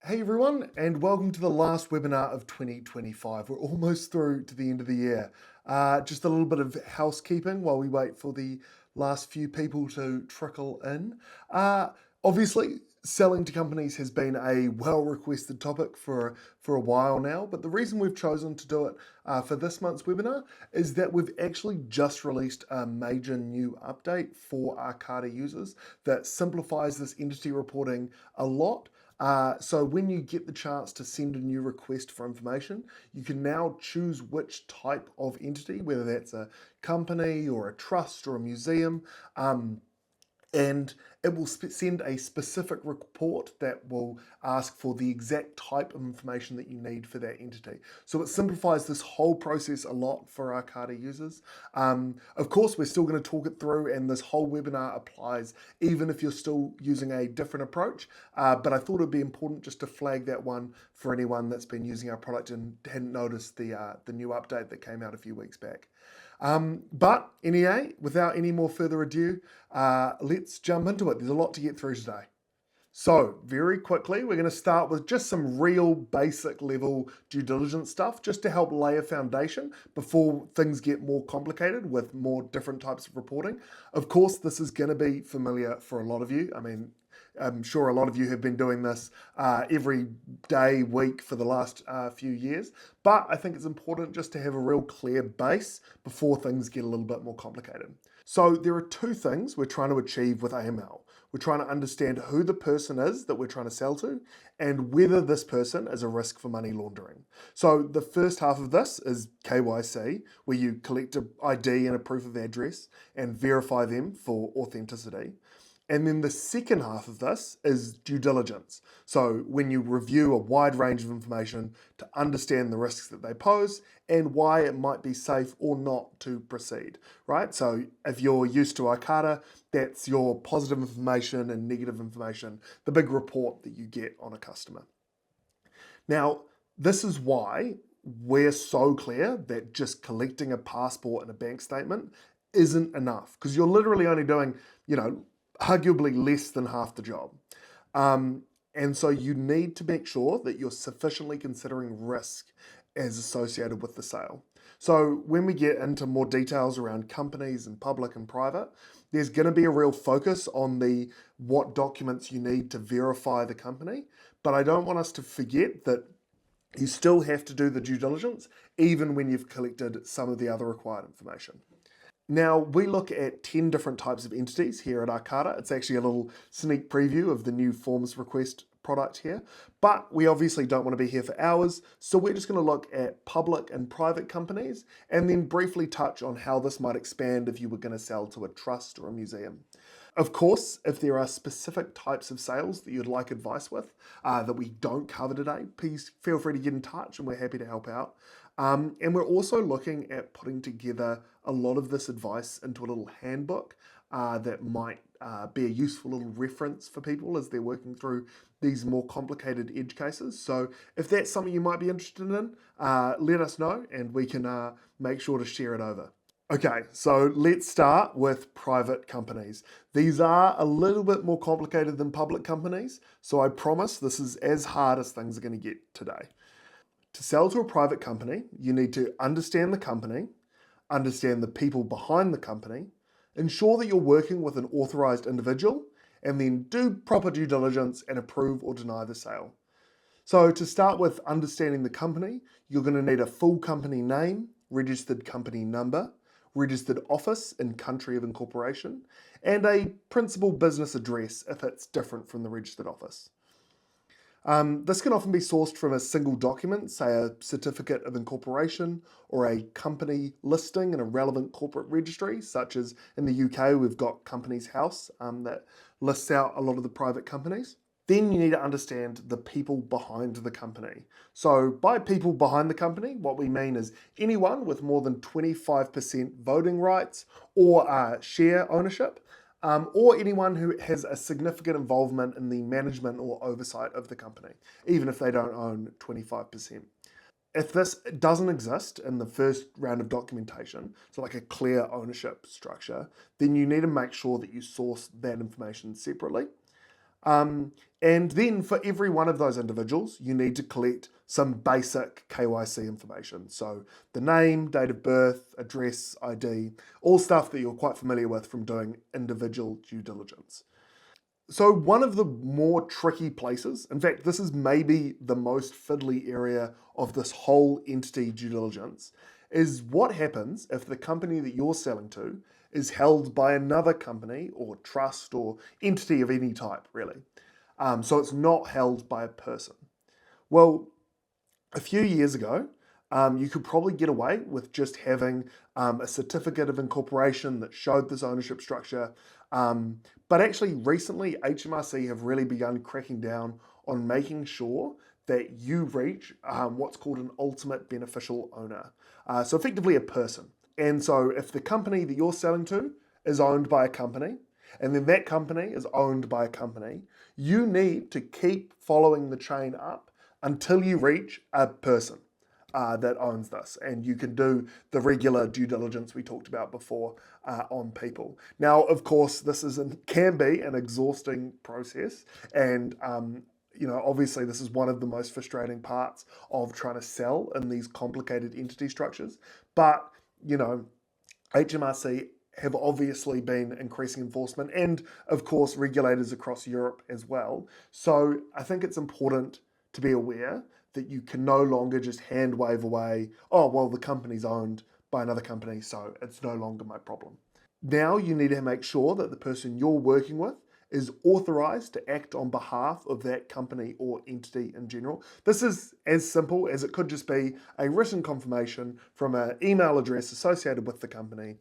Hey everyone, and welcome to the last webinar of 2025. We're almost through to the end of the year. Just a little bit of housekeeping while we wait for the last few people to trickle in. Obviously, selling to companies has been a well-requested topic for a while now, but the reason we've chosen to do it for this month's webinar is that we've actually just released a major new update for Arcarta users that simplifies this entity reporting a lot. So when you get the chance to send a new request for information, you can now choose which type of entity, whether that's a company or a trust or a museum, and it will send a specific report that will ask for the exact type of information that you need for that entity. So it simplifies this whole process a lot for Arcarta users. Of course, we're still going to talk it through, and this whole webinar applies even if you're still using a different approach. But I thought it'd be important just to flag that one for anyone that's been using our product and hadn't noticed the new update that came out a few weeks back. But anyway, without any more further ado, let's jump into it. There's a lot to get through today. So very quickly, we're going to start with just some real basic level due diligence stuff just to help lay a foundation before things get more complicated with more different types of reporting. Of course, this is going to be familiar for a lot of you. I mean, I'm sure a lot of you have been doing this every day, week for the last few years, but I think it's important just to have a real clear base before things get a little bit more complicated. So there are two things we're trying to achieve with AML. We're trying to understand who the person is that we're trying to sell to and whether this person is a risk for money laundering. So the first half of this is KYC, where you collect an ID and a proof of address and verify them for authenticity. And then the second half of this is due diligence. So when you review a wide range of information to understand the risks that they pose and why it might be safe or not to proceed, right? So if you're used to Arcarta, that's your positive information and negative information, the big report that you get on a customer. Now, this is why we're so clear that just collecting a passport and a bank statement isn't enough, because you're literally only doing, arguably less than half the job. And so you need to make sure that you're sufficiently considering risk as associated with the sale. So when we get into more details around companies and public and private, there's going to be a real focus on what documents you need to verify the company. But I don't want us to forget that you still have to do the due diligence even when you've collected some of the other required information. Now, we look at 10 different types of entities here at Arcarta. It's actually a little sneak preview of the new forms request product here, but we obviously don't want to be here for hours, so we're just going to look at public and private companies and then briefly touch on how this might expand if you were going to sell to a trust or a museum. Of course, if there are specific types of sales that you'd like advice with that we don't cover today, please feel free to get in touch and we're happy to help out. And we're also looking at putting together a lot of this advice into a little handbook that might be a useful little reference for people as they're working through these more complicated edge cases. So if that's something you might be interested in, let us know and we can make sure to share it over. Okay, so let's start with private companies. These are a little bit more complicated than public companies, so I promise this is as hard as things are going to get today. To sell to a private company, you need to understand the company, understand the people behind the company, ensure that you're working with an authorized individual, and then do proper due diligence and approve or deny the sale. So to start with understanding the company, you're going to need a full company name, registered company number, registered office and country of incorporation, and a principal business address if it's different from the registered office. This can often be sourced from a single document, say a certificate of incorporation or a company listing in a relevant corporate registry, such as in the UK, we've got Companies House that lists out a lot of the private companies. Then you need to understand the people behind the company. So by people behind the company, what we mean is anyone with more than 25% voting rights or share ownership, or anyone who has a significant involvement in the management or oversight of the company, even if they don't own 25%. If this doesn't exist in the first round of documentation, so like a clear ownership structure, then you need to make sure that you source that information separately. And then for every one of those individuals, you need to collect some basic KYC information. So the name, date of birth, address, ID, all stuff that you're quite familiar with from doing individual due diligence. So one of the more tricky places, in fact, this is maybe the most fiddly area of this whole entity due diligence, is what happens if the company that you're selling to is held by another company or trust or entity of any type, really. So it's not held by a person. Well, a few years ago, you could probably get away with just having a certificate of incorporation that showed this ownership structure. But actually, recently, HMRC have really begun cracking down on making sure that you reach what's called an ultimate beneficial owner. So, effectively, a person. And so, if the company that you're selling to is owned by a company, and then that company is owned by a company, you need to keep following the chain up until you reach a person that owns this. And you can do the regular due diligence we talked about before on people. Now, of course, can be an exhausting process. And obviously, this is one of the most frustrating parts of trying to sell in these complicated entity structures. But, HMRC have obviously been increasing enforcement and, of course, regulators across Europe as well. So I think it's important to be aware that you can no longer just hand wave away, oh, well, the company's owned by another company, so it's no longer my problem. Now you need to make sure that the person you're working with is authorized to act on behalf of that company or entity in general. This is as simple as it could just be a written confirmation from an email address associated with the company,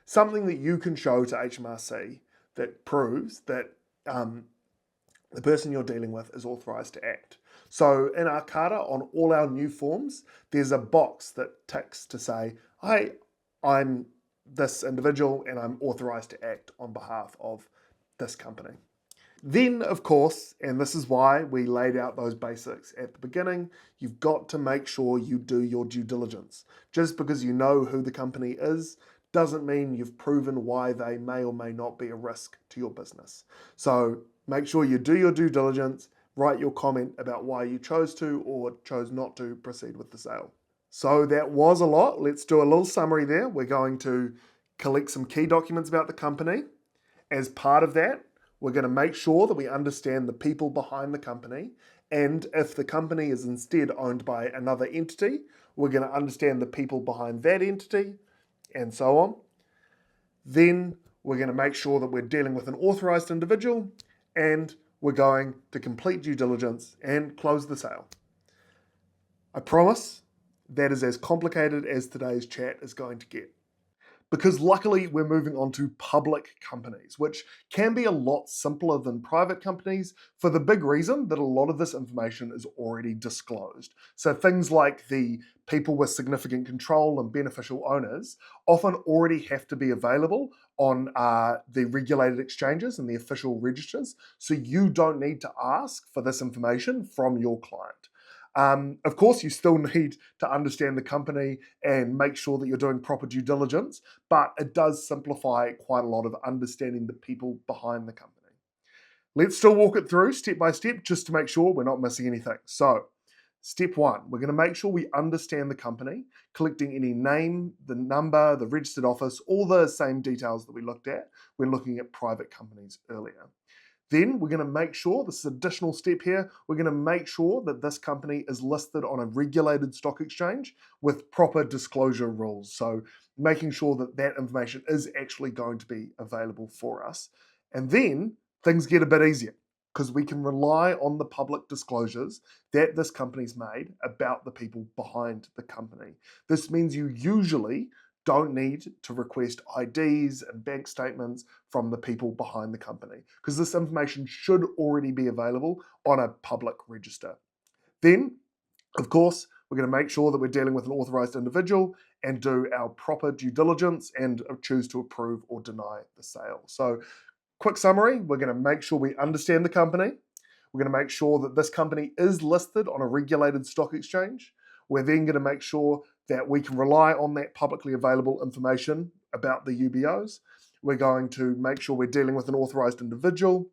something that you can show to HMRC that proves that the person you're dealing with is authorized to act. So in Arcarta, on all our new forms, there's a box that ticks to say, hi, I'm this individual and I'm authorized to act on behalf of this company. Then, of course, and this is why we laid out those basics at the beginning, you've got to make sure you do your due diligence. Just because you know who the company is doesn't mean you've proven why they may or may not be a risk to your business. So make sure you do your due diligence, write your comment about why you chose to or chose not to proceed with the sale. So that was a lot. Let's do a little summary there. We're going to collect some key documents about the company. As part of that, we're going to make sure that we understand the people behind the company. And if the company is instead owned by another entity, we're going to understand the people behind that entity and so on. Then we're going to make sure that we're dealing with an authorized individual and we're going to complete due diligence and close the sale. I promise that is as complicated as today's chat is going to get. Because luckily we're moving on to public companies, which can be a lot simpler than private companies for the big reason that a lot of this information is already disclosed. So things like the people with significant control and beneficial owners often already have to be available on the regulated exchanges and the official registers. So you don't need to ask for this information from your client. Of course, you still need to understand the company and make sure that you're doing proper due diligence, but it does simplify quite a lot of understanding the people behind the company. Let's still walk it through step by step just to make sure we're not missing anything. So, step one, we're going to make sure we understand the company, collecting any name, the number, the registered office, all the same details that we looked at when looking at private companies earlier. Then we're going to make sure, this is an additional step here, we're going to make sure that this company is listed on a regulated stock exchange with proper disclosure rules. So making sure that that information is actually going to be available for us. And then things get a bit easier because we can rely on the public disclosures that this company's made about the people behind the company. This means you usually don't need to request IDs and bank statements from the people behind the company because this information should already be available on a public register. Then, of course, we're going to make sure that we're dealing with an authorized individual and do our proper due diligence and choose to approve or deny the sale. So, quick summary, we're going to make sure we understand the company. We're going to make sure that this company is listed on a regulated stock exchange. We're then going to make sure that we can rely on that publicly available information about the UBOs. We're going to make sure we're dealing with an authorized individual.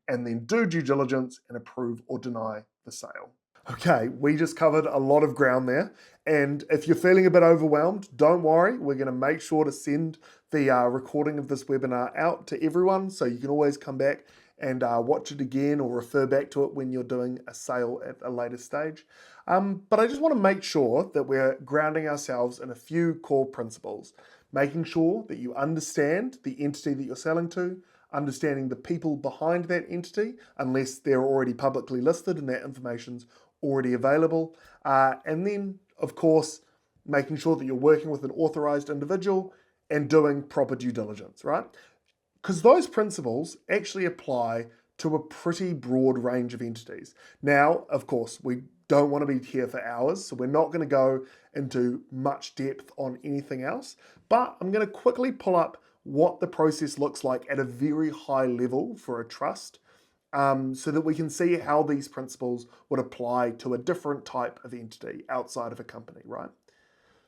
and then do due diligence and approve or deny the sale. Okay, we just covered a lot of ground there. And if you're feeling a bit overwhelmed, don't worry. We're going to make sure to send the recording of this webinar out to everyone. So you can always come back and watch it again or refer back to it when you're doing a sale at a later stage. But I just want to make sure that we're grounding ourselves in a few core principles, making sure that you understand the entity that you're selling to, understanding the people behind that entity, unless they're already publicly listed and that information's already available. And then, of course, making sure that you're working with an authorized individual and doing proper due diligence, right? Because those principles actually apply to a pretty broad range of entities. Now, of course, we don't want to be here for hours, so we're not going to go into much depth on anything else, but I'm going to quickly pull up what the process looks like at a very high level for a trust, so that we can see how these principles would apply to a different type of entity outside of a company, right?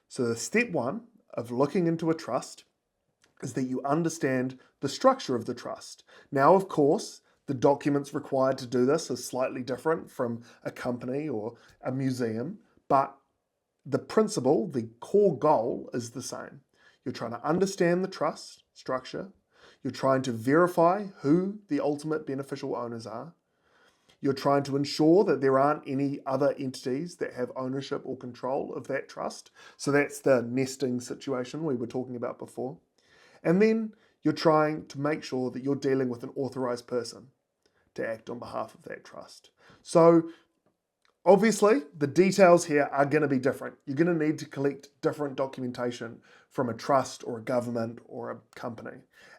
So the step one of looking into a trust is that you understand the structure of the trust. Now, of course, the documents required to do this are slightly different from a company or a museum, but the principle, the core goal is the same. You're trying to understand the trust structure. You're trying to verify who the ultimate beneficial owners are. You're trying to ensure that there aren't any other entities that have ownership or control of that trust. So that's the nesting situation we were talking about before. And then you're trying to make sure that you're dealing with an authorized person to act on behalf of that trust. So obviously, the details here are going to be different. You're going to need to collect different documentation from a trust or a government or a company.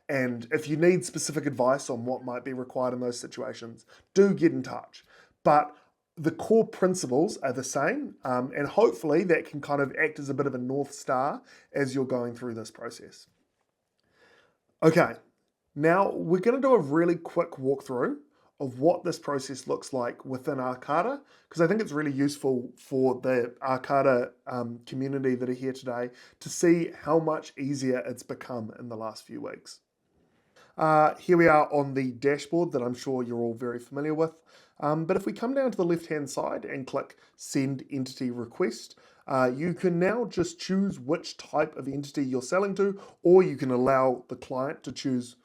And if you need specific advice on what might be required in those situations, do get in touch. But the core principles are the same, and hopefully that can kind of act as a bit of a North Star as you're going through this process. Okay, now we're going to do a really quick walkthrough of what this process looks like within Arcarta, because I think it's really useful for the Arcarta community that are here today to see how much easier it's become in the last few weeks. Here we are on the dashboard that I'm sure you're all very familiar with. But if we come down to the left-hand side and click Send Entity Request, you can now just choose which type of entity you're selling to, or you can allow the client to choose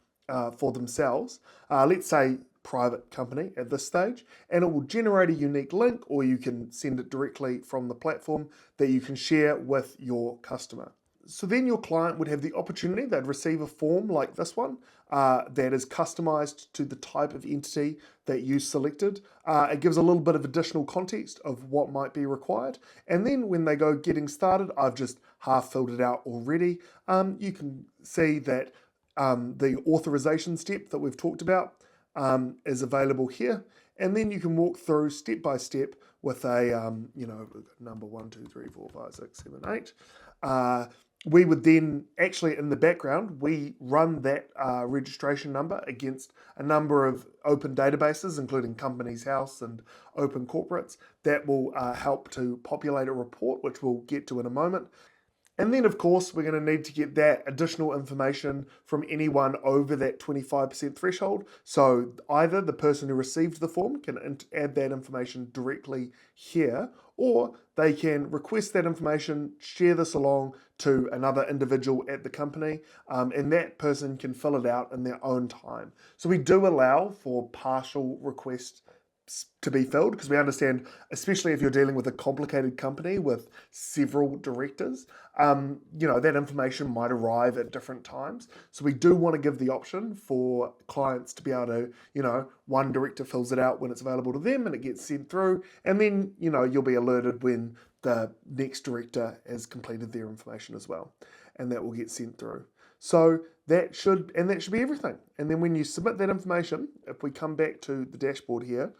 for themselves. Let's say private company at this stage, and it will generate a unique link, or you can send it directly from the platform that you can share with your customer. So then your client would have the opportunity, they'd receive a form like this one that is customized to the type of entity that you selected. It gives a little bit of additional context of what might be required. And then when they go getting started, I've just half filled it out already. You can see that the authorization step that we've talked about is available here. And then you can walk through step by step with a, number 1, 2, 3, 4, 5, 6, 7, 8. We would then actually in the background, we run that registration number against a number of open databases, including Companies House and Open Corporates, that will help to populate a report, which we'll get to in a moment. And then, of course, we're going to need to get that additional information from anyone over that 25% threshold. So either the person who received the form can add that information directly here, or they can request that information, share this along to another individual at the company, and that person can fill it out in their own time. So we do allow for partial requests to be filled, because we understand, especially if you're dealing with a complicated company with several directors, that information might arrive at different times. So we do want to give the option for clients to be able to, one director fills it out when it's available to them and it gets sent through, and then, you'll be alerted when the next director has completed their information as well, and that will get sent through. So that should be everything. And then when you submit that information, if we come back to the dashboard here,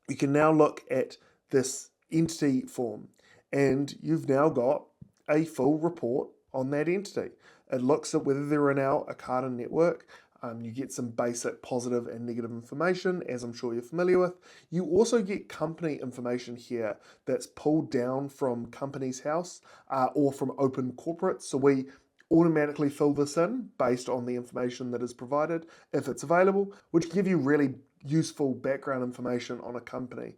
you can now look at this entity form, and you've now got a full report on that entity. It looks at whether they're in our Arcarta network. You get some basic positive and negative information, as I'm sure you're familiar with. You also get company information here that's pulled down from Companies House or from Open Corporates. So we automatically fill this in based on the information that is provided, if it's available, which give you really useful background information on a company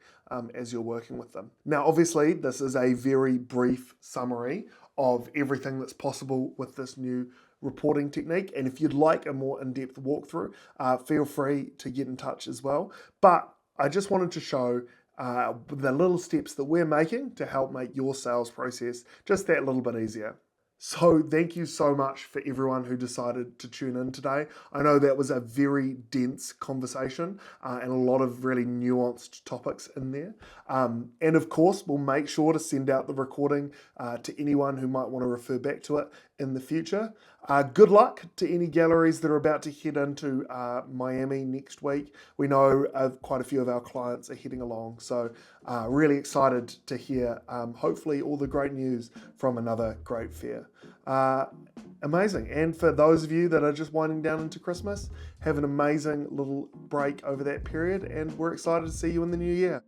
as you're working with them. Now, obviously, this is a very brief summary of everything that's possible with this new reporting technique. And if you'd like a more in-depth walkthrough, feel free to get in touch as well. But I just wanted to show the little steps that we're making to help make your sales process just that little bit easier. So thank you so much for everyone who decided to tune in today. I know that was a very dense conversation and a lot of really nuanced topics in there. And of course, we'll make sure to send out the recording to anyone who might want to refer back to it in the future. Good luck to any galleries that are about to head into Miami next week. We know quite a few of our clients are heading along, so really excited to hear hopefully all the great news from another great fair. Amazing. And for those of you that are just winding down into Christmas, have an amazing little break over that period, and we're excited to see you in the new year.